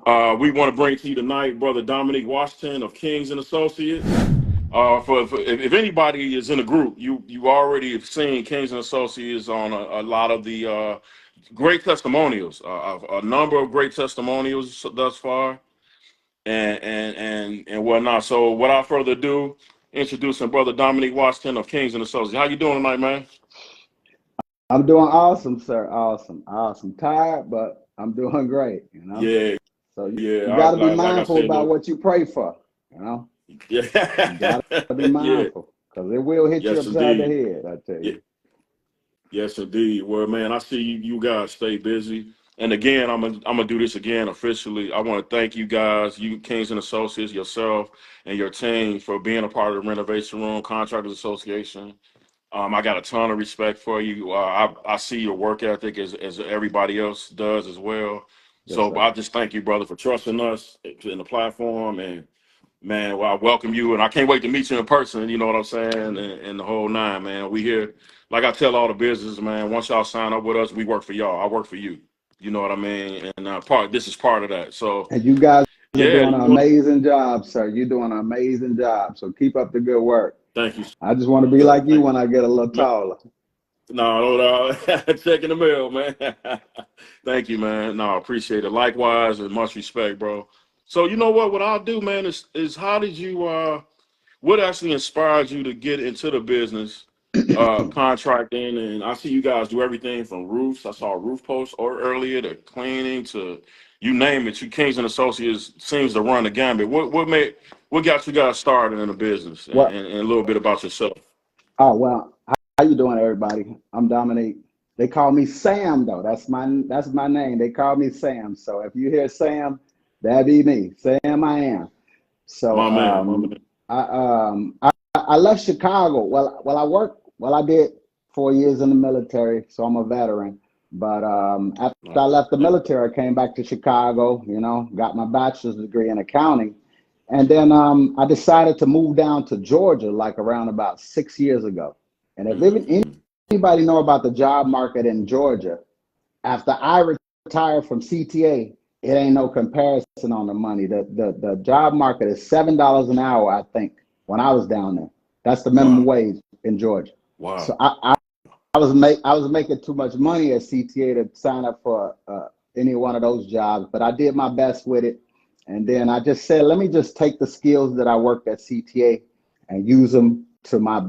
We want to bring to you tonight, brother Dominique Washington of Kingz and Associates. For if anybody is in a group, you already have seen Kingz and Associates on a lot of the great testimonials, a number of great testimonials thus far, and whatnot. So, without further ado, introducing brother Dominique Washington of Kingz and Associates. How you doing tonight, man? I'm doing awesome, sir. Awesome, awesome. Tired, but I'm doing great. Yeah, So you yeah. got to be Like I mindful said, about look, what you pray for. You know, you yeah, got to be yeah. mindful because it will hit you Yes, upside the indeed. head. I tell Yeah, you. yes, indeed. Well, man, I see you guys stay busy. And again, I'm gonna do this again officially. I want to thank you guys, you Kingz and Associates, yourself and your team for being a part of the Renovation Room Contractors Association. I got a ton of respect for you. I see your work ethic as everybody else does as well. Yes, So sir. I just thank you, brother, for trusting us in the platform. And man, well, I welcome you, and I can't wait to meet you in person. You know what I'm saying? And the whole nine, man. We here, like I tell all the business, man. Once y'all sign up with us, we work for y'all. I work for you. You know what I mean? And this is part of that. So And you guys are yeah, doing an amazing job, sir. You're doing an amazing job. So keep up the good work. thank you, I just want to be sir. like you Thank when I get a little you. taller. No, no, checking the mail, man. Thank you, man. No, I appreciate it. Likewise, and much respect, bro. So you know what? What I'll do, man, is how did you what actually inspired you to get into the business, contracting? And I see you guys do everything from roofs. I saw roof posts or earlier to cleaning to you name it. You Kingz and Associates seems to run the gambit. What got you guys started in the business, and, What? and a little bit about yourself. Oh well. How you doing, everybody? I'm Dominique. They call me Sam though. That's my name. They call me Sam. So if you hear Sam, that be me. Sam, I am. So My man, my man. I left Chicago. I did 4 years in the military, so I'm a veteran. But after I left the military, I came back to Chicago. Got my bachelor's degree in accounting, and then I decided to move down to Georgia, like around about 6 years ago. And if even Mhm. anybody know about the job market in Georgia, after I retired from CTA, it ain't no comparison on the money. The job market is $7 an hour, I think, when I was down there. That's the minimum Wow, wage in Georgia. wow. So I was making too much money at CTA to sign up for any one of those jobs, but I did my best with it. And then I just said, let me just take the skills that I worked at CTA and use them to my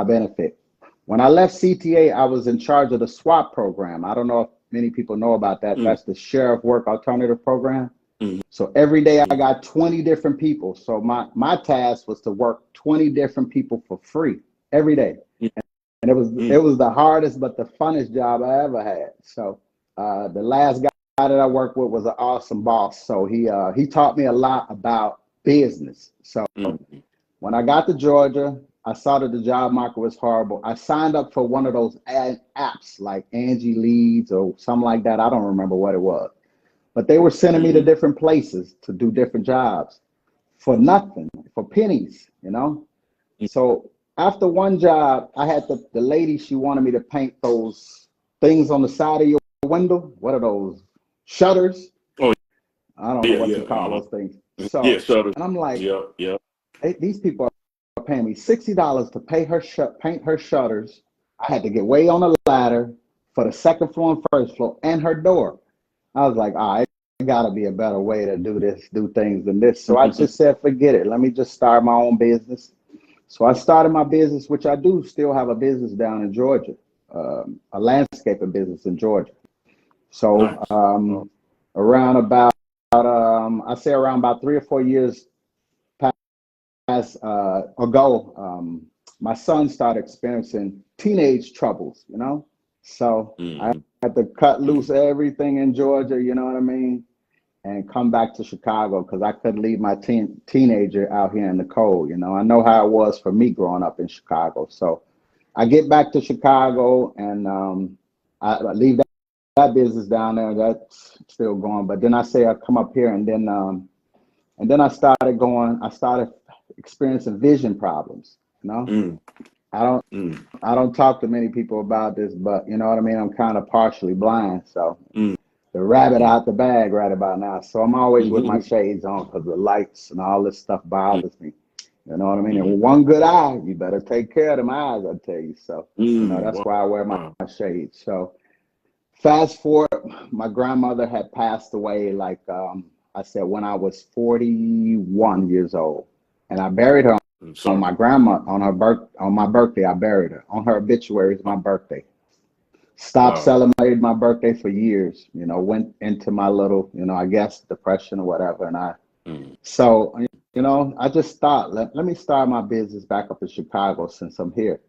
benefit. When I left CTA, I was in charge of the SWAP program. I don't know if many people know about that. Mm, That's the Sheriff Work Alternative Program. mm, So every day I mm, got 20 different people. So my task was to work 20 different people for free every day. mm, And it mm. was the hardest but the funnest job I ever had. So the last guy that I worked with was an awesome boss. So he taught me a lot about business. So Mm. when I got to Georgia, I saw that the job market was horrible. I signed up for one of those apps like Angie Leads or something like that. I don't remember what it was. But they were sending me to Mhm. different places to do different jobs for nothing, for pennies. So after one job, I had the lady, she wanted me to paint those things on the side of your window. What are those? Shutters? Oh I don't know yeah, what yeah, to call those things. yeah. So, Shutters. and I'm like, Yeah, yeah. hey, these people are paying me $60 to paint her shutters. I had to get way on the ladder for the second floor and first floor and her door. I was like, all right, gotta be a better way to do things than this. So I just said, forget it. Let me just start my own business. So I started my business, which I do still have a business down in Georgia, a landscaping business in Georgia. So Nice. Oh, around about, I say around about 3 or 4 years ago, my son started experiencing teenage troubles. So I mhm, had to cut mhm. loose everything in Georgia, you know what I mean, and come back to Chicago because I couldn't leave my teenager out here in the cold. I know how it was for me growing up in Chicago. So I get back to Chicago and I leave that business down there. That's still going. But then I say I come up here and then I started experiencing vision problems. You know, Mm, I don't mm, I don't talk to many people about this, but you know what I mean. I'm kind of partially blind, so mm. the rabbit out the bag right about now. So I'm always with my Mm-hmm. shades on because the lights and all this stuff bothers me. You know what I mean? And Mm-hmm. with one good eye, you better take care of them eyes, I tell you. So, that's Wow. why I wear my Wow. shades. So fast forward, my grandmother had passed away, like I said, when I was 41 years old. And I buried her I'm on sorry. my grandma, on my birthday. I buried her. On her obituary is my birthday. Stopped Wow. celebrating my birthday for years, went into my little, I guess, depression or whatever. And Mm. so, I just thought, let me start my business back up in Chicago since I'm here.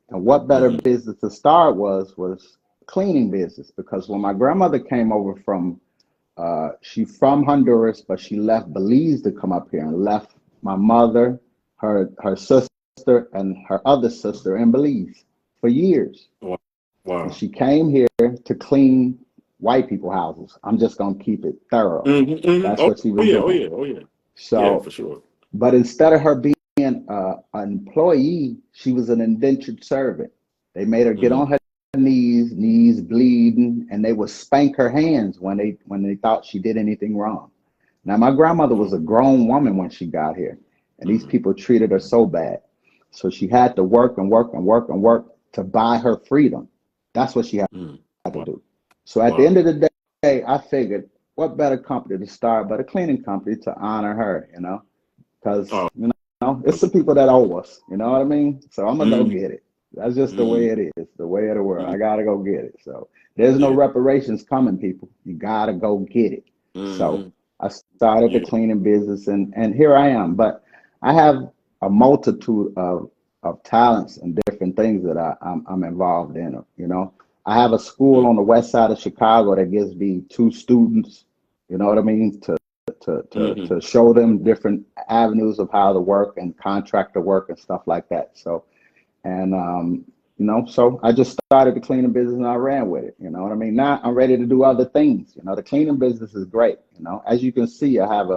And what better Mm-hmm. business to start was cleaning business, because when my grandmother came over from, she from Honduras, but she left Belize to come up here and left my mother, her sister, and her other sister in Belize for years. Wow. And Wow. she came here to clean white people houses. I'm just gonna keep it thorough. Mm-hmm. Mm-hmm. That's what she Oh was yeah. Oh doing. yeah. Oh yeah. Yeah, for So, sure. but instead of her being an employee, she was an indentured servant. They made her get Mm-hmm. on her knees bleeding, and they would spank her hands when they thought she did anything wrong. Now, my grandmother was Wow. a grown woman when she got here, and these Mm-hmm. people treated her so bad. So she had to work and work and work and work to buy her freedom. That's what she had Mm-hmm. to Wow. do. So at the end Wow. of the day, I figured, what better company to start but a cleaning company to honor her, because Oh. it's the people that owe us. You know what I mean? So I'm gonna go Mm-hmm. get it. That's just the way Mm-hmm. it is, the way of the world. Mm-hmm. I gotta go get it. So there's no Yeah. reparations coming, people. You gotta go get it. So Mm-hmm. I started the Yeah. cleaning business, and here I am. But I have a multitude of talents and different things that I'm involved in. I have a school on the west side of Chicago that gives me two students. You know what I mean? Mm-hmm. To show them different avenues of how to work and contractor work and stuff like that. So, and so I just started the cleaning business and I ran with it. You know what I mean? Now I'm ready to do other things. The cleaning business is great. As you can see, I have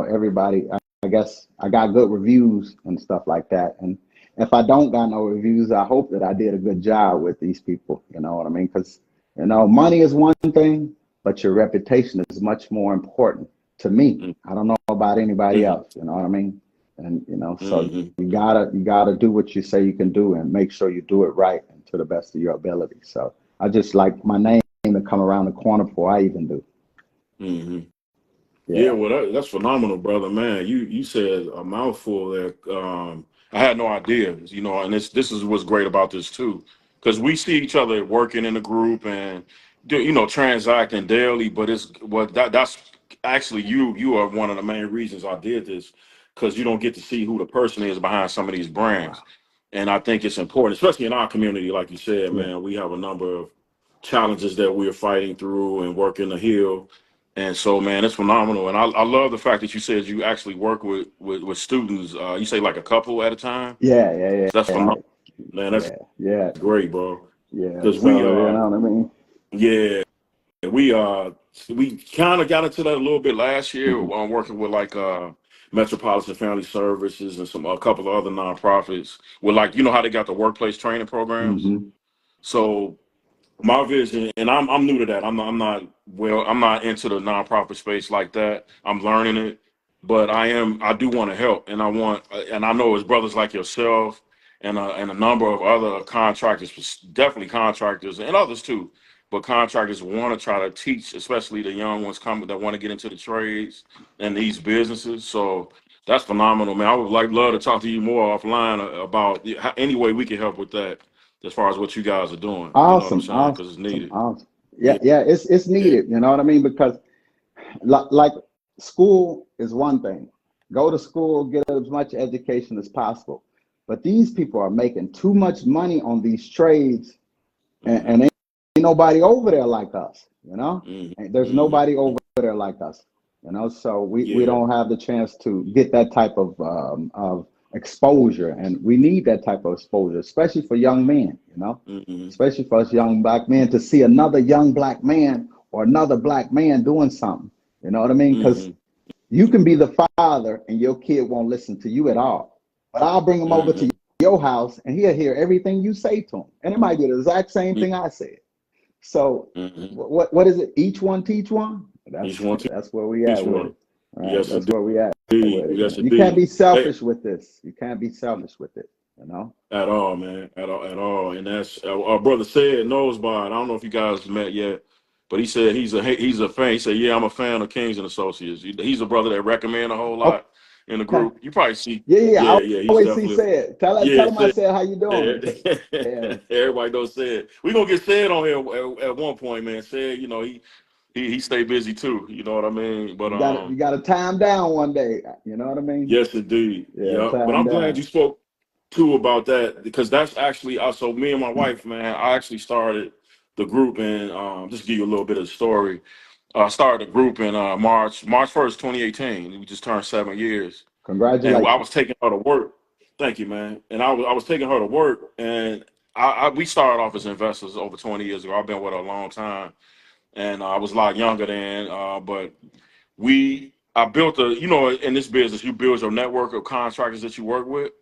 everybody. I guess I got good reviews and stuff like that. And if I don't got no reviews, I hope that I did a good job with these people. You know what I mean? Because money is one thing, but your reputation is much more important to me. I don't know about anybody Mm-hmm. else. You know what I mean? And so you Mm-hmm. gotta do what you say you can do and make sure you do it right and to the best of your ability. So I just like my name to come around the corner before I even do. Mm-hmm. Yeah, Yeah. well, that's phenomenal, brother, man. You said a mouthful that I had no idea, and this is what's great about this too, because we see each other working in a group and transacting daily, but it's what that's actually you are one of the main reasons I did this, because you don't get to see who the person is behind some of these brands, Wow. and I think it's important, especially in our community, like you said, Yeah. man. We have a number of challenges that we're fighting through and working to heal. And so, man, it's phenomenal. And I love the fact that you said you actually work with students. You say like a couple at a time. Yeah. Yeah. Yeah. So that's Yeah. phenomenal, man. That's Yeah. Yeah. great, bro. Yeah. Because So you know what I mean? yeah, we kind of got into that a little bit last year. Mm-hmm. Working with like Metropolitan Family Services and a couple of other nonprofits with, like, how they got the workplace training programs. Mm-hmm. So my vision, and I'm new to that. I'm not into the nonprofit space like that. I'm learning it, but I do want to help, and I know it's brothers like yourself and a number of other contractors, definitely contractors and others too, but contractors want to try to teach, especially the young ones coming that want to get into the trades and these businesses. So that's phenomenal, man. I would love to talk to you more offline about any way we can help with that, as far as what you guys are doing. You know what I'm Awesome. saying? Because it's Awesome. needed. Awesome. Yeah. Yeah, Yeah. It's yeah. needed. You know what I mean? Because like school is one thing. Go to school, get as much education as possible. But these people are making too much money on these trades, and Mm-hmm. ain't nobody over there like us. And Mm-hmm. there's nobody over there like us. So we Yeah. don't have the chance to get that type of exposure, and we need that type of exposure, especially for young men. Mm-hmm. Especially for us young black men to see another young black man or another black man doing something. You know what I mean? Because Mm-hmm. you can be the father and your kid won't listen to you at all. But I'll bring him over to Mm-hmm. your house and he'll hear everything you say to him. And it might be the exact same thing I said. So Hmm. what is it? Each one teach one. Each one That's where we teach at with one. it. Right. Yes, That's where we at with indeed. it. You Yes, know, you can't indeed. be Hey, selfish with this. You can't be selfish with it. You know. at all, man. At all. And that's our brother said Nosebod. I don't know if you guys met yet, but he said he's a fan. He said, "Yeah, I'm a fan of King's and Associates." He's a brother that recommend a whole lot in the Okay. group. You probably see. Yeah, yeah. Yeah, I yeah. He's always see definitely. said. Yeah, Tell him I said. said how you doing. Yeah. Everybody knows said. We gonna get said on here at one point, man. Said, he stay busy too. You know what I mean? But You got to time down one day. You know what I mean? yes, indeed. Yeah, Yeah. But time I'm glad down. you spoke too about that because that's actually also me and my wife, man. I actually started the group and just give you a little bit of the story. I started the group in March 1st, 2018. We just turned 7 years, and I was Congratulations. taking her to work. Thank you, man. And I was taking her to work, and we started off as investors over 20 years ago. I've been with her a long time, and I was a lot younger then, but I built in this business, you build your network of contractors that you work with.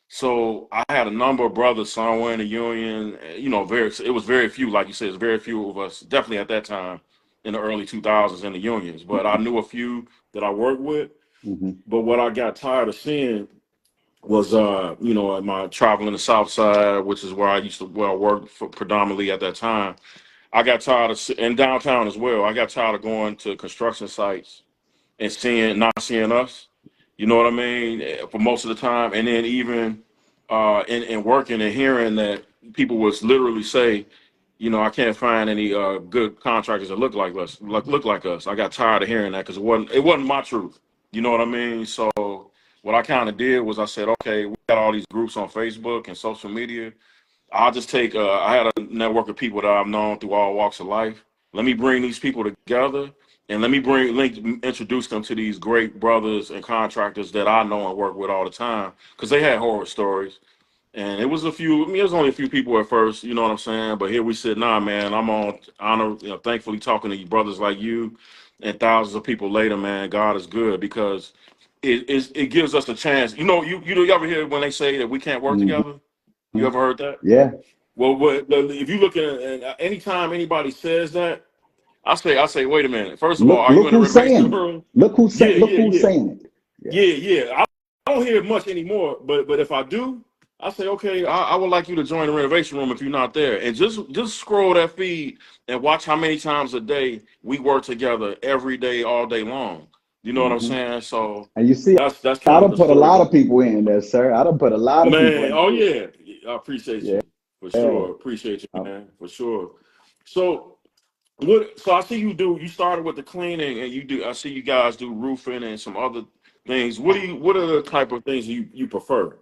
So I had a number of brothers somewhere in the union. It was very few, like you said, it's very few of us, definitely at that time in the early 2000s in the unions. But I knew a few that I worked with. Hmm. But what I got tired of seeing was, my traveling the South Side, which is where I worked for predominantly at that time. I got tired in downtown as well. I got tired of going to construction sites and not seeing us. You know what I mean? For most of the time, and then even in working and hearing that people would literally say, I can't find any good contractors that look like us. I got tired of hearing that because it wasn't my truth. You know what I mean? So what I kind of did was I said, okay, we got all these groups on Facebook and social media. I'll just take. I had a network of people that I've known through all walks of life. Let me bring these people together, and let me introduce them to these great brothers and contractors that I know and work with all the time, because they had horror stories. And it was a few. I mean, it was only a few people at first. You know what I'm saying? But here we sit now, man. I'm on honor. Thankfully talking to you brothers like you, and thousands of people later, man. God is good because it gives us a chance. You ever hear when they say that we can't work Hmm. together? You ever heard that? Yeah. Well, if you look at anytime anybody says that, I say, wait a minute. First of all, are you Look in the who's renovation saying it. room? Yeah, Look yeah, who's yeah, saying it. Yeah. yeah. I don't hear it much anymore, but if I do, I say, okay, I would like you to join the renovation room if you're not there, and just scroll that feed and watch how many times a day we work together every day, all day long. You know what I'm Hmm. saying? So And you see, that's I kind of done the put a story lot of behind it. people in there, sir. I done put a lot of people Man, in the oh group. yeah, I appreciate Yeah. you for sure. Appreciate you, Um, man, for sure. So what? So I see you do. You started with the cleaning, and you do. I see you guys do roofing and some other things. What are the type of things you prefer,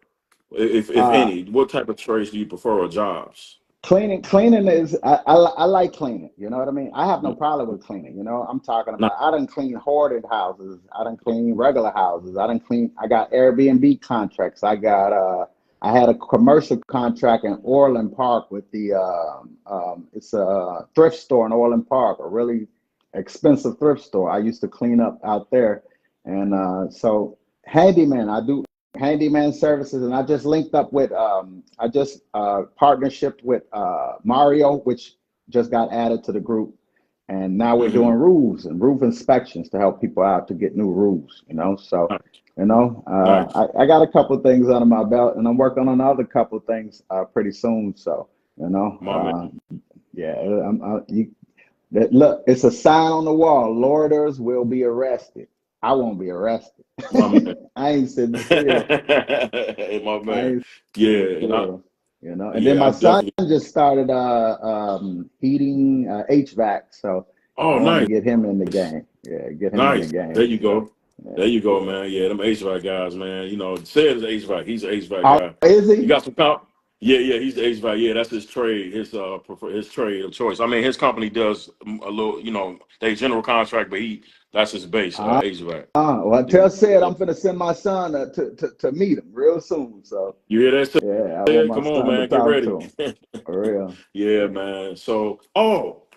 if uh, any? What type of trades do you prefer or jobs? cleaning is I like cleaning. You know what I mean? I have no Mm, problem with cleaning. You know, I'm talking Nice. about I done clean hoarded houses. I done clean regular houses. I got Airbnb contracts. I had a commercial contract in Orland Park with it's a thrift store in Orland Park, a really expensive thrift store. I used to clean up out there, and so handyman. I do handyman services, and I just linked up with I just partnership with Mario, which just got added to the group, and now we're Hmm. doing roofs and roof inspections to help people out to get new roofs. So Nice. Nice. I got a couple of things under my belt, and I'm working on another couple of things pretty soon. So My man. yeah, look, it's a sign on the wall. Loiters will be arrested. I won't be arrested. My man. I ain't sitting still. Hey, my I man. ain't Yeah, sitting still. And then yeah, my I son definitely. just started heating HVAC, so I Oh, want to nice. get him in the game. Yeah, get him in the Nice. There game. you go. Yeah. There you go, man. Yeah, them HVAC guys, man. Said is HVAC. He's an HVAC Oh, guy. is You he? got some comp? Yeah, yeah. He's the HVAC. Yeah, that's his trade. His trade of choice. I mean, his company does a little. They general contract, but that's his base. Ah, HVAC. well, Yeah. tell said Yeah. I'm finna send my son to meet him real soon. So You hear that? yeah, I want Said? my Come on, son to man. Get talk ready. to him for real. Yeah, Yeah. man. So,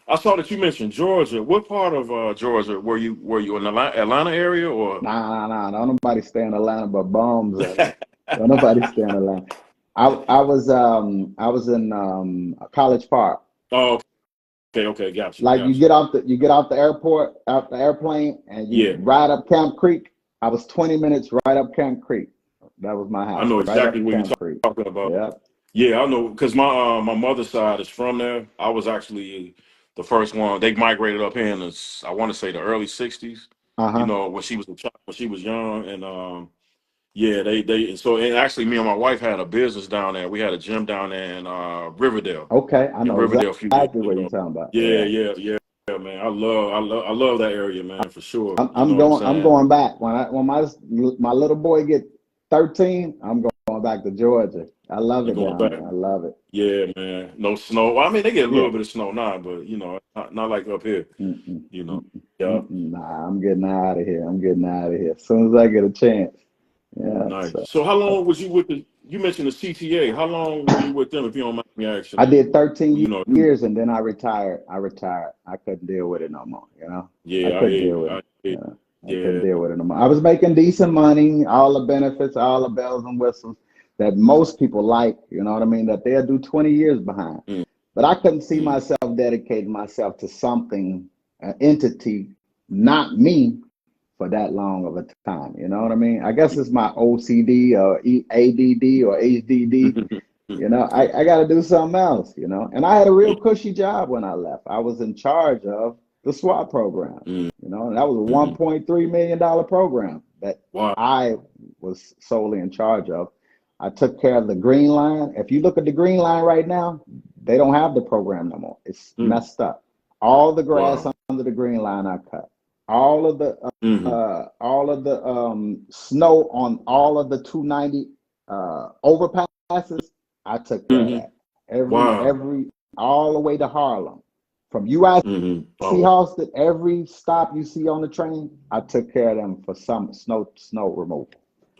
I saw that you mentioned Georgia. What part of Georgia were you in the Atlanta area or? Nah. Don't nobody stay in Atlanta but bums. Don't nobody stay in Atlanta. I was in College Park. Oh, Okay, got you, Like got you. you get off the airport, out the airplane, and you Yeah, ride up Camp Creek. I was 20 minutes right up Camp Creek. That was my I house, know right exactly up what you're Camp Creek. talking about. Yeah. Yeah, I know because my mother's side is from there. I was actually the first one. They migrated up here in the, I want to say the early '60s. You Uh-huh. know, when she was a child, when she was young, and yeah, they so and actually me and my wife had a business down there. We had a gym down there in Riverdale, Okay. I know a few years exactly what you're ago. talking about. Yeah, Yeah. yeah, yeah, yeah, man. I love that area, man, for sure. You know I'm what I'm going. I'm saying? going back when my little boy get 13. I'm going back to Georgia. I love You it going down back? there. I love it. Yeah, man. No snow. Well, I mean, they get a Yeah. little bit of snow now, but you know, not like up here. Mm-mm, You know. mm-mm, Yeah. mm-mm. Nah, I'm getting out of here. I'm getting out of here as soon as I get a chance. Yeah. Nice. So So how long was you with the? You mentioned the CTA. How long were you with them, if you don't mind me asking? I And did 13 you know, years and then I retired. I couldn't deal with it no more. I yeah, I couldn't hear deal you. with it. I couldn't Yeah. deal with it no more. I was making decent money, all the benefits, all the bells and whistles that most people like. You know what I mean? That they'll do 20 years behind. Mm, But I couldn't see mm, myself dedicating myself to something, an entity, not me, for that long of a time. You know what I mean? I guess it's my OCD or ADD or HDD. I got to do something else, And I had a yeah. real cushy job when I left. I was in charge of the SWAT program, Mm, and that was a mm. $1.3 million program that Wow. I was solely in charge of. I took care of the Green Line. If you look at the Green Line right now, they don't have the program no more. It's Mm, messed up. All the grass wow. under the Green Line I cut. All of the Hmm. snow on all of the 290 overpasses, I took care of Hmm. that. Every Wow. every all the way to Harlem, from UIC Hmm. Oh, Halsted, every stop you see on the train, I took care of them for some snow removal.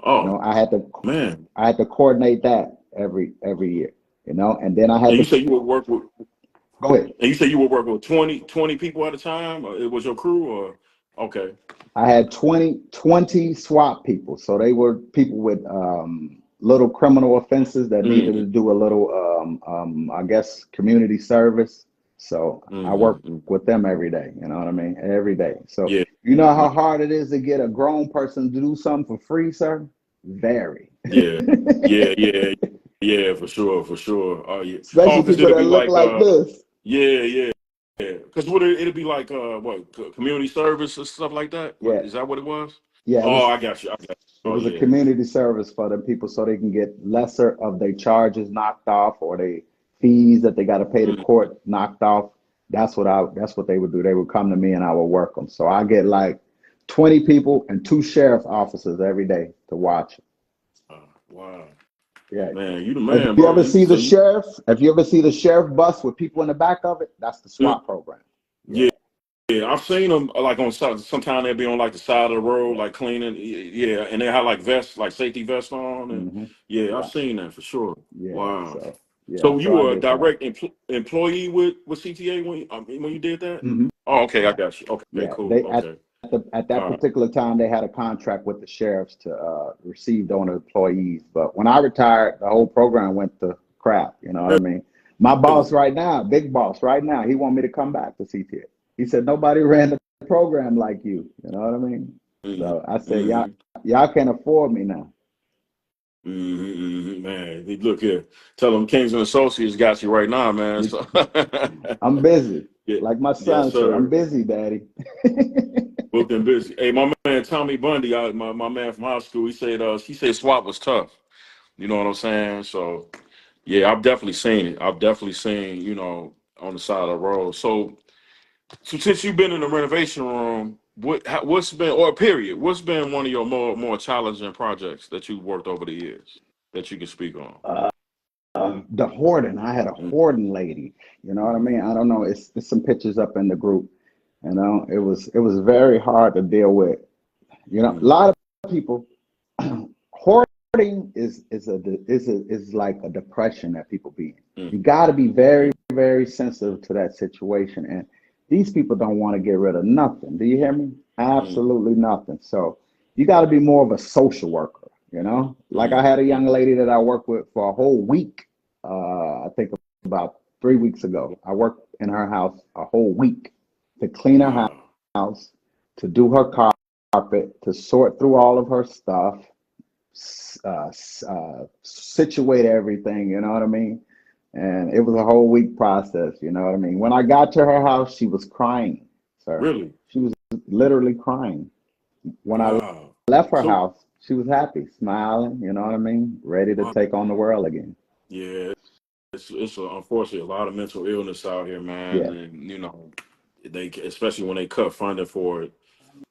oh, I had to man. coordinate that every year. And then I had And you to say you would work with, go ahead. and you say you would work with 20 people at a time? Or it was your crew, or okay. I had 20 SWAT people. So they were people with little criminal offenses that needed to Mm-hmm. do a little, I guess, community service. So I work Mm-hmm. with them every day. You know what I mean? Every day. So Yeah. you know No, how hard it is to get a grown person to do something for free, sir? Very. yeah. Yeah. Yeah. Yeah. For sure. For sure. Oh, yeah. Oh, Especially because people it'll that be look like, like this. yeah, yeah. Yeah. Because would it'll be like, what, community service or stuff like that? What Yeah. is that? What it was? Yeah. Oh, I got you. I got you. It Oh, was a yeah. community service for the people so they can get lesser of their charges knocked off or their fees that they got to pay to Mm. court knocked off. That's what they would do. They would come to me and I would work them. So I get like 20 people and 2 sheriff officers every day to watch. Wow, Yeah. man, you the If man, you bro. ever You see so the you, sheriff, if you ever see the sheriff bus with people in the back of it, that's the mm, SWAT program. Yeah. yeah. Yeah, I've seen them like on sometimes they'll be on like the side of the road, Yeah. like cleaning. Yeah, and they have like vests, like safety vests on, and Hmm. yeah, I've Yeah. seen that for sure. Yeah. Wow. So yeah. So you So I were a did that. direct employee with CTA when you did that? Hmm. Oh, okay, I Yeah. got you. Okay, Yeah. cool. They Okay, at that all right. particular time they had a contract with the sheriffs to receive donor employees. But when I retired, the whole program went to crap. You know what I mean? My boss Really? right now, big boss right now, he want me to come back to CTA. He said nobody ran the program like you. You know what I mean? Hmm. So I said, Hmm. y'all can't afford me now. Man, look here. Tell them Kingz and Associates got you right now, man. You, So I'm busy. yeah, Like my yes, son said, I'm sir. busy, daddy. Booked and busy. Hey, my man Tommy Bundy, my man from high school, he said SWAT was tough. You know what I'm saying? So yeah, I've definitely seen it. I've definitely seen, on the side of the road. So since you've been in the renovation room, what's been, or period, what's been one of your more challenging projects that you've worked over the years that you can speak on? Uh, the hoarding. I had a Mm, hoarding lady. You know what I mean? I don't know. It's some pictures up in the group. It was very hard to deal with. A mm, lot of people hoarding is like a depression that people be in. mm, You got to be very, mm, very sensitive to that situation. And these people don't want to get rid of nothing. Do you hear me? mm, Absolutely nothing. So you got to be more of a social worker. Like I mm, had a mm, young lady that I worked with for a whole week. I think about 3 weeks ago. I worked in her house a whole week to clean her Wow. house, to do her carpet, to sort through all of her stuff, situate everything. You know what I mean? And it was a whole week process. You know what I mean? When I got to her house, she was crying, sir. Really? She was literally crying. When I Wow. left her So, house, she was happy, smiling. You know what I mean? Ready to wow. take on the world again. Yeah, it's unfortunately a lot of mental illness out here, man, Yeah. and they especially when they cut funding for it,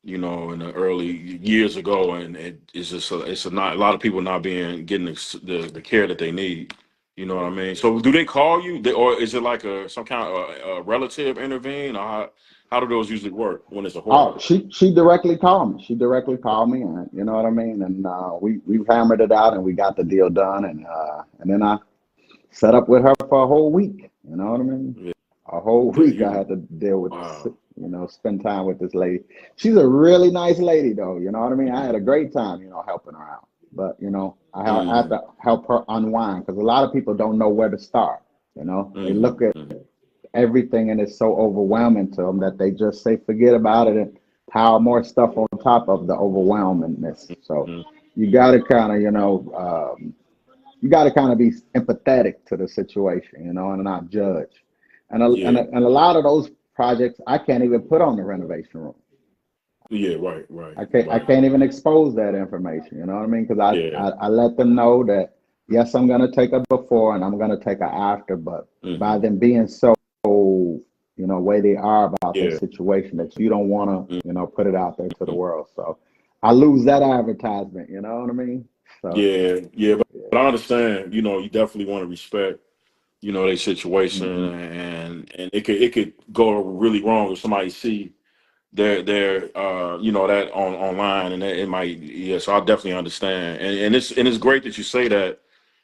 in the early years ago, and it's just a lot of people not being getting the care that they need. You know what I mean? So do they call you, or is it like some kind of a relative intervene, or how do those usually work when it's a Oh, horror? she directly called me. She directly called me, and you know what I mean. And we hammered it out, and we got the deal done. And then I set up with her for a whole week. You know what I mean? Yeah, A whole yeah, week I had to deal with, wow, spend time with this lady. She's a really nice lady, though. You know what I mean? I had a great time, helping her out. But I have mm, to help her unwind because a lot of people don't know where to start. They look at mm, everything and it's so overwhelming to them that they just say forget about it and pile more stuff on top of the overwhelmingness. So mm, you got to kind of, you got to kind of be empathetic to the situation, and not judge. yeah, And a lot of those projects I can't even put on the renovation room. yeah, right, right, I right, can't even expose that information. You know what I mean? Because yeah, I let them know that yes, I'm gonna take a before and I'm gonna take a after, but by hmm, them being so way they are about their yeah. situation that you don't want to Mm-hmm. put it out there to the world. So I lose that advertisement. You know what I mean? So Yeah, yeah, but yeah. I understand. You definitely want to respect, their situation, Hmm. and it could go really wrong if somebody see that online, and it might. Yeah, so I definitely understand, and it's great that you say that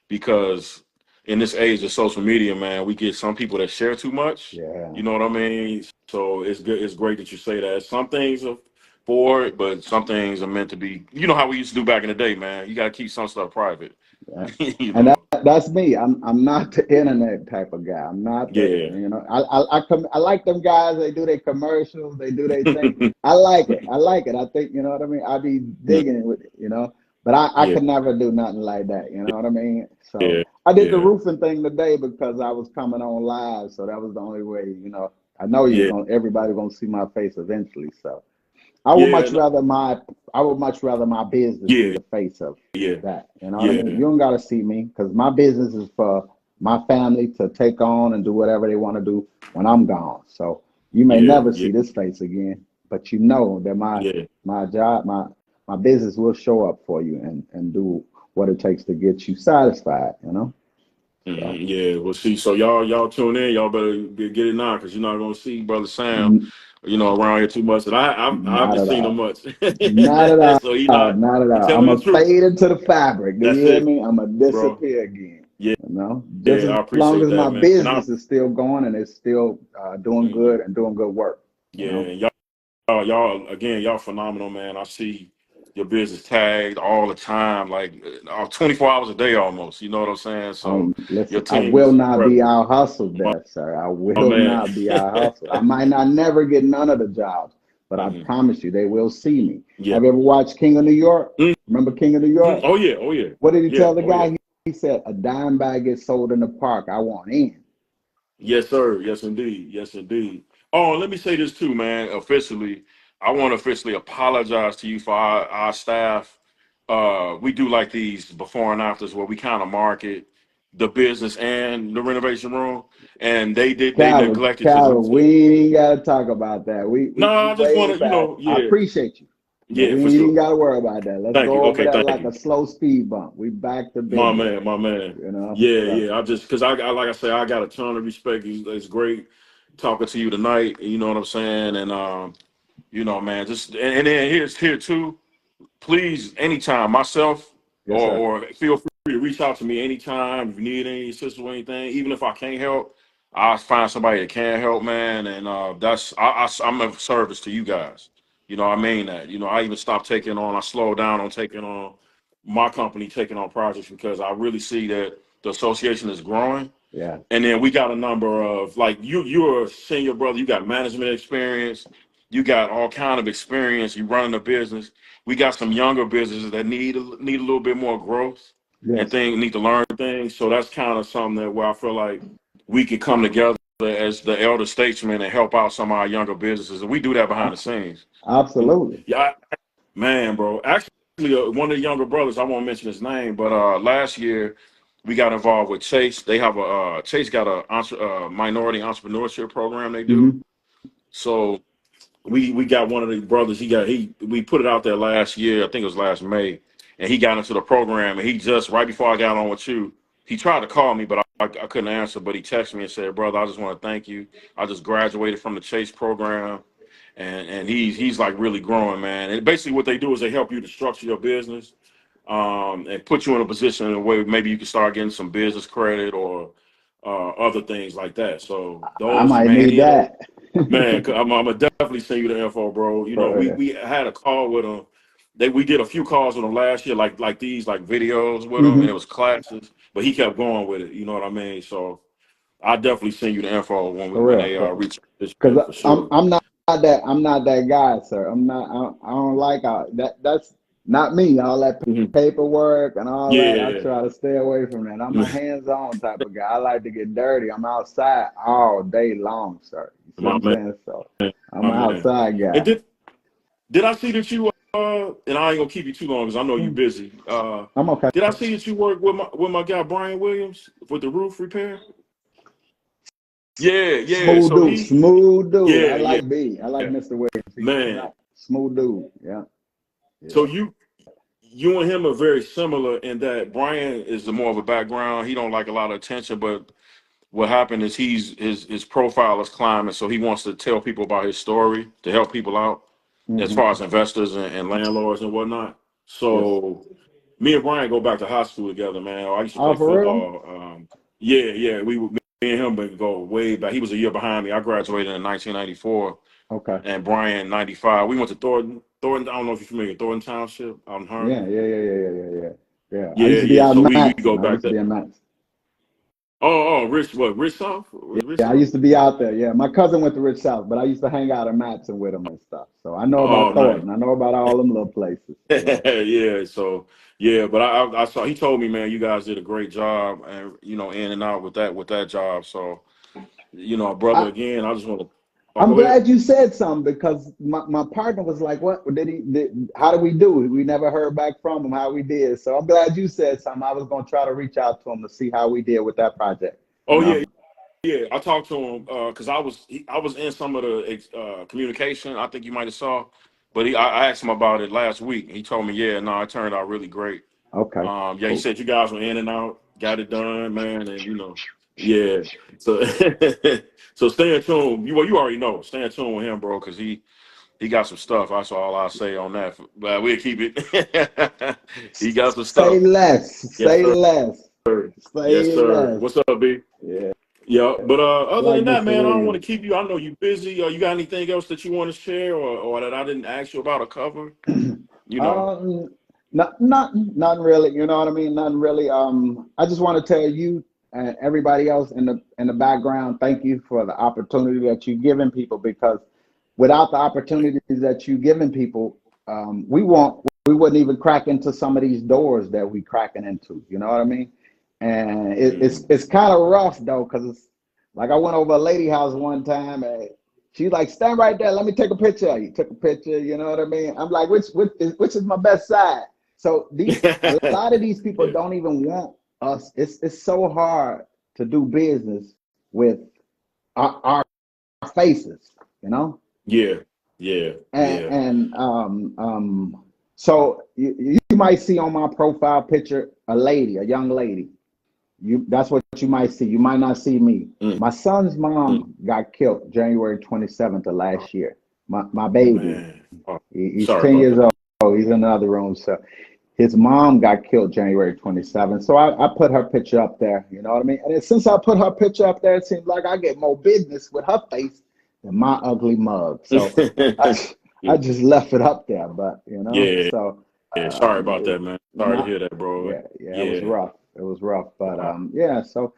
because in this age of social media, man, we get some people that share too much. Yeah. You know what I mean? So it's good. It's great that you say that. Some things are for it, but some things are meant to be. You know how we used to do back in the day, man. You got to keep some stuff private. Yeah. you And know. that's me. I'm not the internet type of guy. I'm not the Yeah. I like them guys. They do their commercials. They do their thing. I like it. I like it. I think you know what I mean. I be digging it with it. But I Yeah. could never do nothing like that. You know what I mean? So Yeah. I did the Yeah. roofing thing today because I was coming on live. So that was the only way. I know Yeah. everybody gonna see my face eventually. So I would Yeah. much rather my business be Yeah. the face of Yeah. that. You know what I mean? Yeah. You don't gotta see me because my business is for my family to take on and do whatever they want to do when I'm gone. So you may Yeah. never Yeah. see this face again, but you know that Yeah. my job, my business will show up for you and do what it takes to get you satisfied. So Yeah, well, see, so y'all tune in. Y'all better get it now because you're not gonna see Brother Sam, n- around here too much. And I haven't not at seen him all. much, Not at so all. Not at he all. I'm telling the gonna truth. fade into the fabric. Do you That's hear it, me? I'm gonna bro. disappear again. Yeah, Just yeah, as I long appreciate as my that, man. And business is still going and it's still doing mhm, good and doing good work. You yeah, know, and y'all again, y'all phenomenal, man. I see your business tagged all the time, like 24 hours a day almost. You know what I'm saying? So your Listen, I team will is not be incredible, out hustled my, there, sir. I my will man. not be out hustled. I might not never get none of the jobs, but I hmm promise you, they will see me. Yeah. Have you ever watched King of New York? Remember King of New Mhm. York? Oh yeah. Oh yeah. What did he Yeah. tell the Oh yeah. guy? He said, "A dime bag gets sold in the park. I want in." Yes, sir. Yes, indeed. Yes, indeed. Oh, and let me say this too, man. Officially, I want to officially apologize to you for our staff. We do like these before and afters where we kind of market the business and the renovation room, and they neglected to do. Calvin, we ain't got to talk about that. No, We I just way want to, past. I yeah, appreciate you, but yeah, for we ain't sure. got to worry about that. Let's Thank go you. over Okay, that thank like you. a slow speed bump. We back to My business, man, my man. you know. Yeah, So yeah. I just because I like I say, I got a ton of respect. It's great talking to you tonight. You know what I'm saying? And man, just and then here too. Please, anytime, myself yes, sir. or feel free to reach out to me anytime if you need any assistance or anything. Even if I can't help, I'll find somebody that can help, man. And I'm of service to you guys. I mean that. I even stopped taking on. I slowed down on taking on my company taking on projects because I really see that the association is growing. Yeah. And then we got a number of like you're a senior brother. You got management experience. You got all kind of experience. You running a business. We got some younger businesses that need a little bit more growth and Yes. need to learn things. So that's kind of something that where I feel like we can come together as the elder statesmen and help out some of our younger businesses. And we do that behind the scenes. Absolutely. Yeah, man, bro. Actually, one of the younger brothers, I won't mention his name, but last year we got involved with Chase. They have a Chase got a minority entrepreneurship program they do. Hmm. So we got one of the brothers. We put it out there last year. I think it was last May, and he got into the program. And he just right before I got on with you, he tried to call me, but I couldn't answer. But he texted me and said, "Brother, I just want to thank you. I just graduated from the Chase program." And he's like really growing, man. And basically what they do is they help you to structure your business, and put you in a position where maybe you can start getting some business credit or other things like that. So I those, might man, need any of those, that. man, I'm gonna definitely send you the info, bro. You know, For real. we had a call with them. We did a few calls with them last year, like these like videos with him, and it Hmm. was classes. But he kept going with it. You know what I mean? So I definitely send you the info For when real. they reach this Because for sure. I'm not that guy, sir. I don't like that. That's not me. All that Mhm. paperwork and all that. I Yeah. try to stay away from that. I'm a hands-on type of guy. I like to get dirty. I'm outside all day long, sir. You see what My I'm man, saying? So I'm my an man. outside And guy. did I see that you and I ain't gonna keep you too long because I know you Mm, busy. I'm okay. Did I see that you work with my guy Brian Williams with the roof repair? Yeah, yeah. Smooth So dude, smooth dude. I yeah, yeah, like B. I like Mr. Williams. man. Smooth dude. Yeah, So yeah. you and him are very similar in that Brian is the more of a background. He don't like a lot of attention, but what happened is his profile is climbing, so he wants to tell people about his story to help people out as Hmm. far as investors and landlords and whatnot. Yes. So me and Brian go back to high school together, man. I used to Oh, play for real? football. Yeah. Me and him been go way back. He was a year behind me. I graduated in 1994, Okay. and Brian 95. We went to Thornton. Thornton. I don't know if you're familiar. Thornton Township out in Yeah, Harvey. yeah, yeah, yeah, yeah, yeah, yeah. Yeah. I Yeah, used to be yeah. out So in we go Matson. I back used to there. be in Matson. Rich what? Rich South? Rich Yeah, I South? used to be out there. Yeah, my cousin went to Rich South, but I used to hang out in Matson with him and stuff. So I know Oh, about nice. Thornton. I know about all them little places. Yeah. Yeah. So yeah, but I saw he told me, man, you guys did a great job, and in and out with that job. So brother, I, again, I just want to. Oh, I'm go ahead. glad you said something because my partner was like, "What how did we do? We never heard back from him how we did." So I'm glad you said something. I was gonna try to reach out to him to see how we did with that project. You Oh yeah, know? yeah. I talked to him because I was in some of the communication. I think you might have saw, but I asked him about it last week. He told me, yeah, no, it turned out really great. Okay. Yeah, he Cool. said you guys were in and out, got it done, man, and yeah. So so stay tuned. You already know. Stay tuned with him, bro, because he got some stuff. That's all I'll say on that. But we'll keep it. He got some Say stuff. less. Yes, Say sir. less. Yes, Say sir. less. What's up, B? Yeah. Yeah, but I other like than that, Mr. man, I don't want Williams. to keep you. I know you busy. You got anything else that you want to share, or that I didn't ask you about or cover? You know. Not really. You know what I mean? Nothing really. I just want to tell you and everybody else in the background, thank you for the opportunity that you've given people because without the opportunities that you've given people, we wouldn't even crack into some of these doors that we cracking into. You know what I mean? And Mhm. it's kind of rough though, because it's like I went over a lady house one time and she's like, stand right there, let me take a picture of you. Took a picture, you know what I mean? I'm like, which is my best side? So a lot of these people Yeah, don't even want us. It's so hard to do business with our faces, you know? yeah, yeah, And, yeah. so you might see on my profile picture a young lady. That's what you might see. You might not see me. Mm, My son's mm. mom got killed January 27th of Oh, last year. My baby. man. Oh, He's sorry 10 about years that. old. He's in another room. So his mom got killed January 27th. So I put her picture up there. You know what I mean? And since I put her picture up there, it seems like I get more business with her face than my ugly mug. So I, Yeah, I just left it up there. But, yeah, so yeah. Sorry about it, that, man. Sorry to not, hear that, bro. yeah, it was Yeah. rough. It was rough. But Wow. yeah, so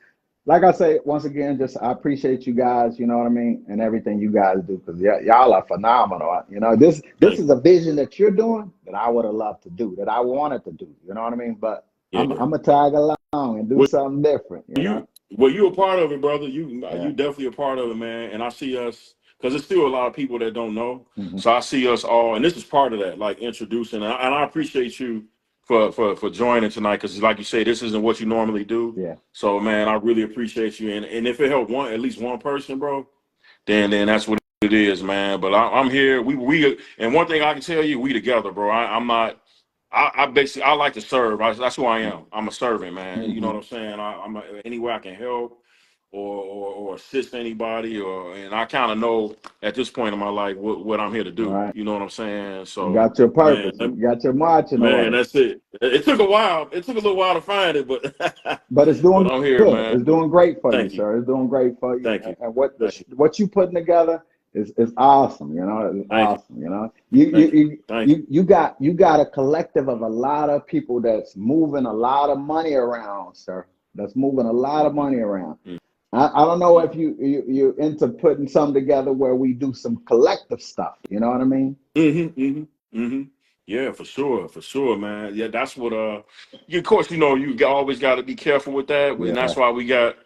like I say, once again, just I appreciate you guys, you know what I mean, and everything you guys do, because y'all are phenomenal. You know, this Thank is a vision that you're doing that I would have loved to do, that I wanted to do. You know what I mean? But you. Yeah. I'm gonna tag along and do Well, something different. You know? you a part of it, brother. You Yeah. definitely a part of it, man. And I see us because there's still a lot of people that don't know. Hmm. So I see us all, and this is part of that, like introducing. And I appreciate you for joining tonight because, like you say, this isn't what you normally do. Yeah. So, man, I really appreciate you. And if it helped at least one person, bro, then that's what it is, man. But I'm here. We and one thing I can tell you, we together, bro. I'm not. I basically I like to serve. That's who I am. I'm a servant, man. You know Hmm. what I'm saying? Any way I can help or assist anybody, and I kind of know at this point in my life what I'm here to All do. right. You know what I'm saying? You So, got your man, purpose. You got your marching man, orders. that's it. It took a while. It took a little while to find it, but But it's but doing I'm here, good. man. It's doing great for you, Thank you, sir. It's doing great for you. thank you, And thank you, what you putting together is awesome. You know, it's thank you, awesome. You know, you you thank you, you thank you. you got a collective of a lot of people that's moving a lot of money around, sir. That's moving a lot of money around. I don't know if you into putting some together where we do some collective stuff. You know what I mean? Mm-hmm, mm-hmm, mm-hmm. Yeah, for sure, man. Yeah, that's what. Of course, always got to be careful with that, and Yeah, that's why we got,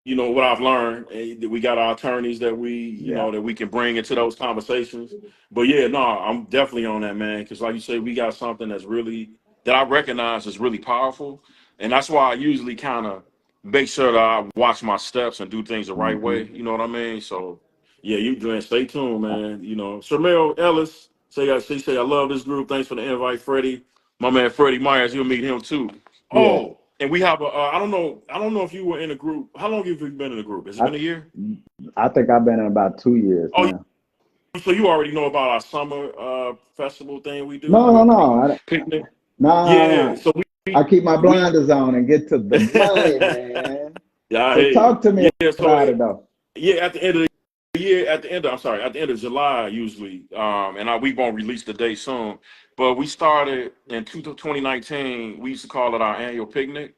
what I've learned. That we got our attorneys that yeah. that we can bring into those conversations. But yeah, no, I'm definitely on that, man. Because like you say, we got something that I recognize is really powerful, and that's why I usually kind of make sure that I watch my steps and do things the right Hmm. way. You know what I mean? So yeah, you man, stay tuned, man. Shermel Ellis say I love this group. Thanks for the invite, Freddie. My man Freddie Myers, you'll meet him too. Yeah, Oh, and we have a I don't know if you were in a group. How long have you been in the group? Has it I been a year? I think I've been in about 2 years Oh, now. so you already know about our summer festival thing we do No, no, with no. picnic. No, Yeah, no. so I keep my we blinders on and get to the money, man. yeah, I So hear you. talk to me Yeah, so about it though. yeah, at the end of the year, at the end of July usually, we won't release the date soon, but we started in 2019. We used to call it our annual picnic.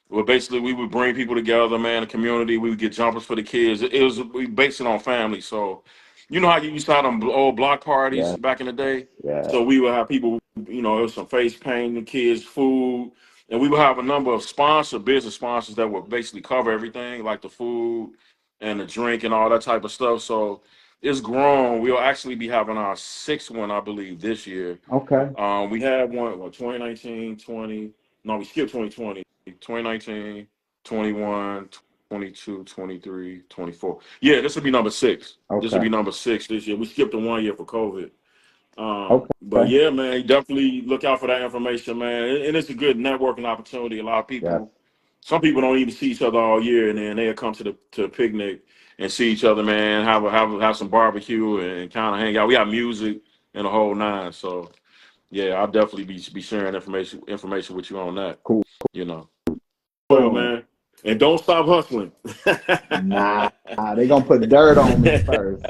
Well, basically, we would bring people together, man, the community. We would get jumpers for the kids. We based it on family. So, you know how you used to have them old block parties Yeah, back in the day. yeah. So we would have people, it was some face painting, the kids, food, and we would have a number of business sponsors that would basically cover everything, like the food and the drink and all that type of stuff. So it's grown. We'll actually be having our sixth one, I believe, this year. Okay. We had one, 2019, 20. No, we skipped 2020, 2019, 21, 22, 23, 24. Yeah, this will be number six. This will Okay. be number six this year. We skipped the 1 year for COVID. But Okay. yeah, man, definitely look out for that information, man. And it's a good networking opportunity. A lot of Yes. people, some people don't even see each other all year, and then they'll come to a picnic and see each other, man. Have some barbecue and kind of hang out. We got music and the whole nine. So yeah, I'll definitely be sharing information with you on that. Cool. You know, well, Cool. man, and don't stop hustling. Nah, they gonna put dirt on me first.